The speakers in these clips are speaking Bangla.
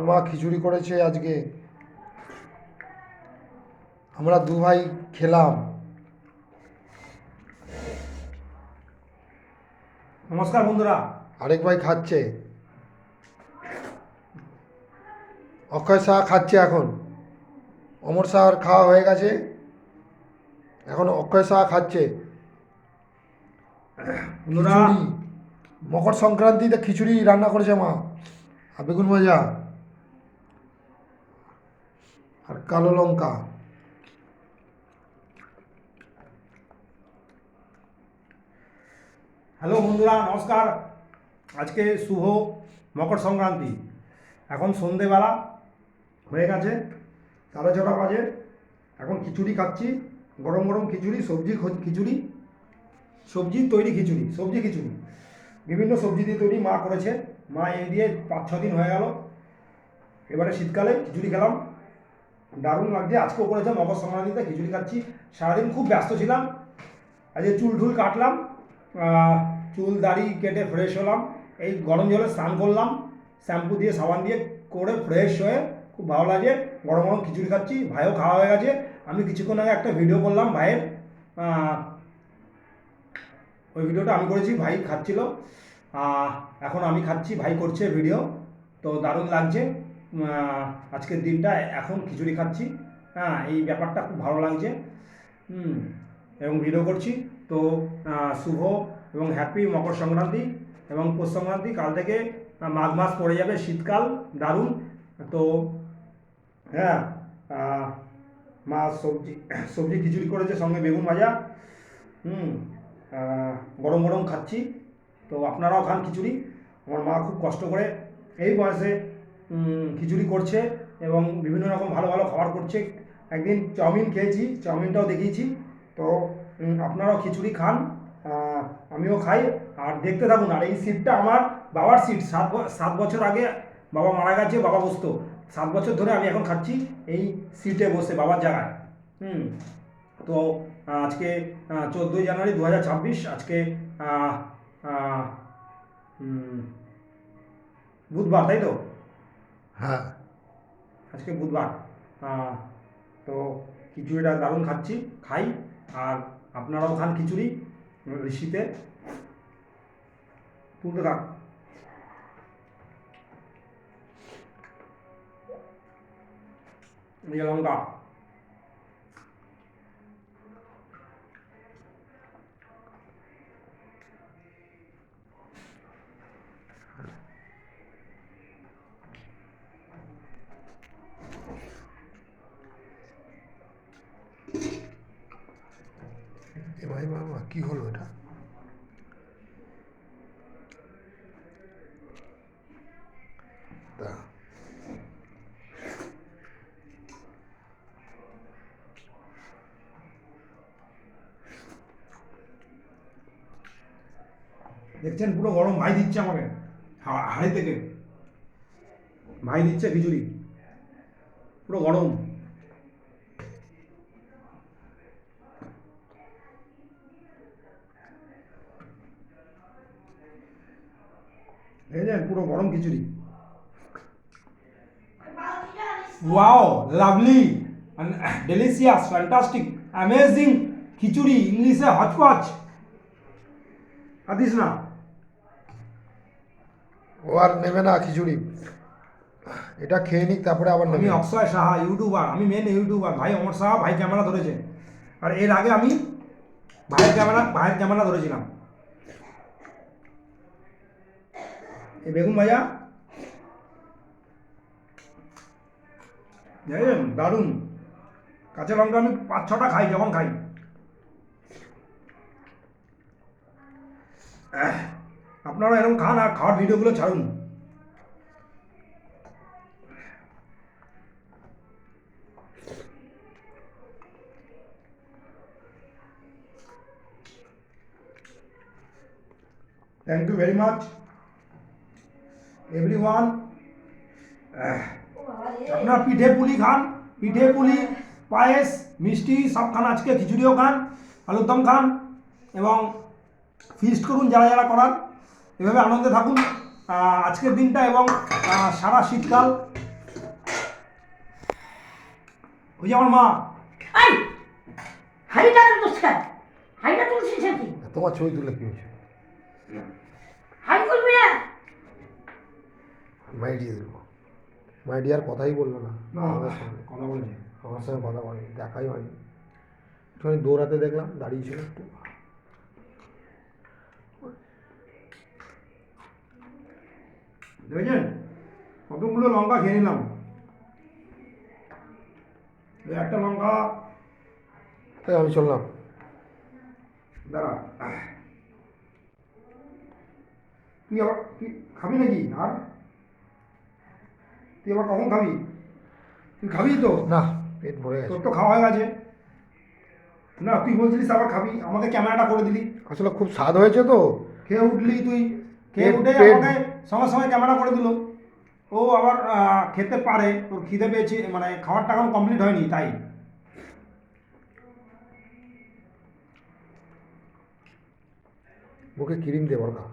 মা খিচুড়ি করেছে আজকে, আমরা দু ভাই খেলাম। নমস্কার বন্ধুরা। আরেক ভাই খাচ্ছে, অক্ষয় শাহ খাচ্ছে এখন। অমর শাহর খাওয়া হয়ে গেছে, এখন অক্ষয় শাহ খাচ্ছে বন্ধুরা খিচুড়ি। মকর সংক্রান্তিতে খিচুড়ি রান্না করেছে মা, আর বেগুন ভাজা আর কালো লঙ্কা। হ্যালো বন্ধুরা, নমস্কার। আজকে শুভ মকর সংক্রান্তি। এখন সন্ধেবেলা হয়ে গেছে, 6:30 বাজে। এখন খিচুড়ি খাচ্ছি, গরম গরম খিচুড়ি, খিচুড়ি, সবজি তৈরি খিচুড়ি, সবজি খিচুড়ি, বিভিন্ন সবজি দিয়ে তৈরি মা করেছে। মা এই দিয়ে 5-6 দিন হয়ে গেল। এবারে শীতকালে খিচুড়ি খেলাম, দারুণ লাগছে। আজকেও করেছে মকর সংক্রান্তিতে খিচুড়ি খাচ্ছি। সারাদিন খুব ব্যস্ত ছিলাম, আজকে চুল টুল কাটলাম, চুল দাড়ি কেটে ফ্রেশ হলাম। এই গরম জলে স্নান করলাম, শ্যাম্পু দিয়ে সাবান দিয়ে করে ফ্রেশ হয়ে খুব ভালো লাগে। গরম গরম খিচুড়ি খাচ্ছি, ভাইও খাওয়া হয়ে গেছে। আমি কিছুক্ষণ আগে একটা ভিডিও করলাম ভাইয়ের, ওই ভিডিওটা আমি করেছি, ভাই খাচ্ছিল। এখন আমি খাচ্ছি, ভাই করছে ভিডিও। তো দারুণ লাগছে আজকের দিনটা। এখন খিচুড়ি খাচ্ছি, এই ব্যাপারটা খুব ভালো লাগছে। এবং ভিডিও করছি। তো শুভ এবং হ্যাপি মকর সংক্রান্তি এবং পৌষ সংক্রান্তি। কাল থেকে মাঘ মাস পড়ে যাবে, শীতকাল দারুণ। তো হ্যাঁ, মা সবজি সবজি খিচুড়ি করেছে, সঙ্গে বেগুন ভাজা। গরম গরম খাচ্ছি। তো আপনারাও খান খিচুড়ি। আমার মা খুব কষ্ট করে এই বয়সে খিচুড়ি করছে এবং বিভিন্ন রকম ভালো ভালো খাবার করছে। একদিন চাউমিন খেয়েছি, চাউমিনটাও দেখিয়েছি। তো আপনারাও খিচুড়ি খান, আমিও খাই। আর দেখতে থাকুন। আর এই সিটটা আমার বাবার সিট। 7 বছর আগে বাবা মারা গেছে, বাবা বসতো। 7 বছর ধরে আমি এখন খাচ্ছি এই সিটে বসে, বাবার জায়গায়। তো আজকে 14ই জানুয়ারি 2026। আজকে বুধবার, তাই তো? হ্যাঁ, আজকে বুধবার। তো খিচুড়িটা দারুণ খাচ্ছি, খাই। আর আপনারাও খান খিচুড়ি শীতে। তুলতে থাক। এই লঙ্কা, এ ভাই বাবা কি হলো এটা? তা দেখছেন পুরো গরম। ভাই দিচ্ছে আমাকে হাড়ি থেকে, ভাই দিচ্ছে খিচুড়ি, পুরো গরম। দেখেছেন পুরো গরম খিচুড়ি। Wow, lovely, delicious, fantastic, amazing খিচুড়ি। ইংলিশে হচপচ। আদিস না। ও আর নেবে না খিচুড়ি, এটা খেয়ে নিক তারপরে আবার আমি নেবে। অক্ষয় সাহা, ইউটিউবার। আমি মেন ইউটিউবার। ভাই অমর সাহা, ভাই ক্যামেরা ধরেছে। আর এর আগে আমি ভাইয়ের ক্যামেরা ধরেছিলাম। এই বেগুন ভাজা দেখেন দারুণ। কাঁচা লঙ্কা আমি 5-6টা খাই যখন খাই। আপনারা এরকম খান আর খাওয়ার ভিডিওগুলো ছাড়ুন। Thank you very much everyone. আপনারা পিঠে পুলি খান, পিঠে পুলি, পায়েস, মিষ্টি সব খান। আজকে খিচুড়িও খান, আলুর দম খান এবং ফিস্ট করুন যারা যারা করার। এভাবে আনন্দে থাকুন আজকের দিনটা এবং সারা শীতকাল। ওই যে আমার মা। এই হাড়িটা তো দোষকার, হাড়িটা তুলছিস নাকি? তোমার ছবি তুলে কি হয়েছে? হাড়ি তুলবি না? মাই ডিয়ার, মাই ডিয়ার কথাই বললো না না আমাদের সঙ্গে, কথা বলেছে। আমার সঙ্গে কথা বলেনি, দেখাই হয়নি। একটুখানি দৌড়াতে দেখলাম, দাঁড়িয়ে ছিল একটু। দেখেছেন কতগুলো লঙ্কা খেয়ে নিলাম। এই একটা লঙ্কা, তাই আমি চললাম। দাঁড়া, তুই আবার তুই খাবি নাকি? আর তুই আবার কখন খাবি? তুই খাবি তো? না, পেট ভরে তোর গেছে। তো খাওয়া হয়ে গেছে। না তুই বলছিলিস আবার খাবি, আমাকে ক্যামেরাটা করে দিলি। আসলে খুব স্বাদ হয়েছে তো। খেয়ে উঠলি তুই, খেয়ে পেট- উঠে পেট- আমাকে সঙ্গে সঙ্গে ক্যামেরা করে দিল। ও আবার খেতে পারে, তোর খিদে পেয়েছে, মানে খাবারটা এখন কমপ্লিট হয়নি তাই। মুখে ক্রিম দে বড়কা।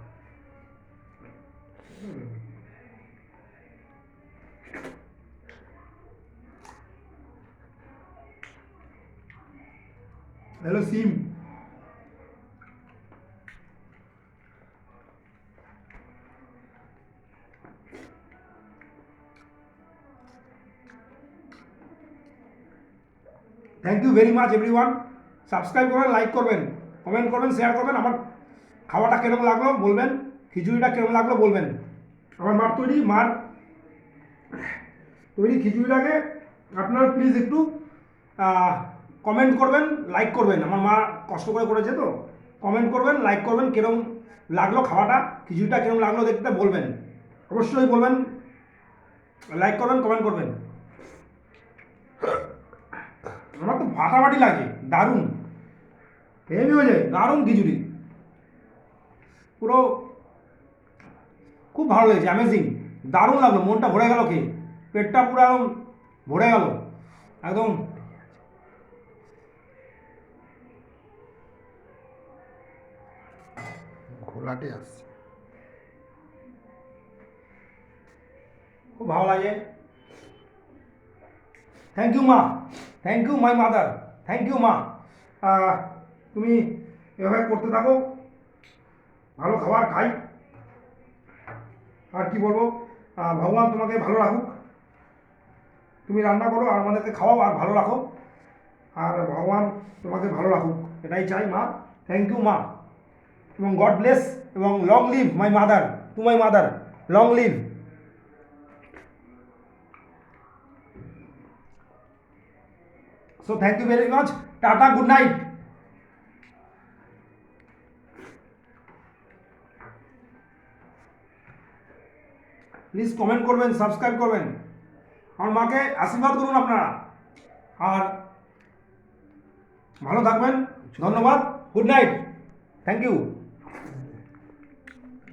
হ্যালো সিম। Thank you very much everyone. Subscribe করবেন, লাইক করবেন, কমেন্ট করবেন, শেয়ার করবেন। আমার খাওয়াটা কিরকম লাগলো বলবেন, খিচুড়িটা কিরকম লাগলো বলবেন। আমার মার তৈরি খিচুড়িটাকে আপনারা প্লিজ একটু কমেন্ট করবেন, লাইক করবেন। আমার মা কষ্ট করে করেছে তো, কমেন্ট করবেন, লাইক করবেন, কিরকম লাগলো খাওয়াটা, খিচুড়িটা কিরকম লাগলো দেখতে বলবেন, অবশ্যই বলবেন, লাইক করবেন, কমেন্ট করবেন। আমার তো ফাটাফাটি লাগে, দারুণ, হেভি হয়ে যায়, দারুণ খিচুড়ি, পুরো খুব ভালো লেগেছে, অ্যামেজিং, দারুণ লাগলো, মনটা ভরে গেল খেয়ে, পেটটা পুরো একদম ভরে গেল একদম। ঘোলাটে আসছে। খুব ভালো লাগে। থ্যাংক ইউ মা, thank you my mother, thank you মা। তুমি এভাবে করতে থাকো, ভালো খাবার খাই। আর কি বলবো, ভগবান তোমাকে ভালো রাখুক। তুমি রান্না করো আর আমাদেরকে খাওয়াও আর ভালো রাখো, আর ভগবান তোমাকে ভালো রাখুক, এটাই চাই মা। থ্যাংক ইউ মা, এবং গড ব্লেস, এবং long live my mother, to my mother, long live. So thank you very much. Tata, good night. Please comment করবেন, সাবস্ক্রাইব করবেন, আমার মাকে আশীর্বাদ করুন আপনারা, আর ভালো থাকবেন। ধন্যবাদ, গুড নাইট, থ্যাংক ইউ।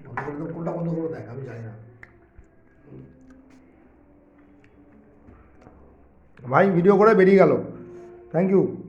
বন্ধ করে দেবো, কোনটা বন্ধ করবো দেখ, আমি জানি না। ভাই ভিডিও করে বেরিয়ে গেল, থ্যাংক ইউ।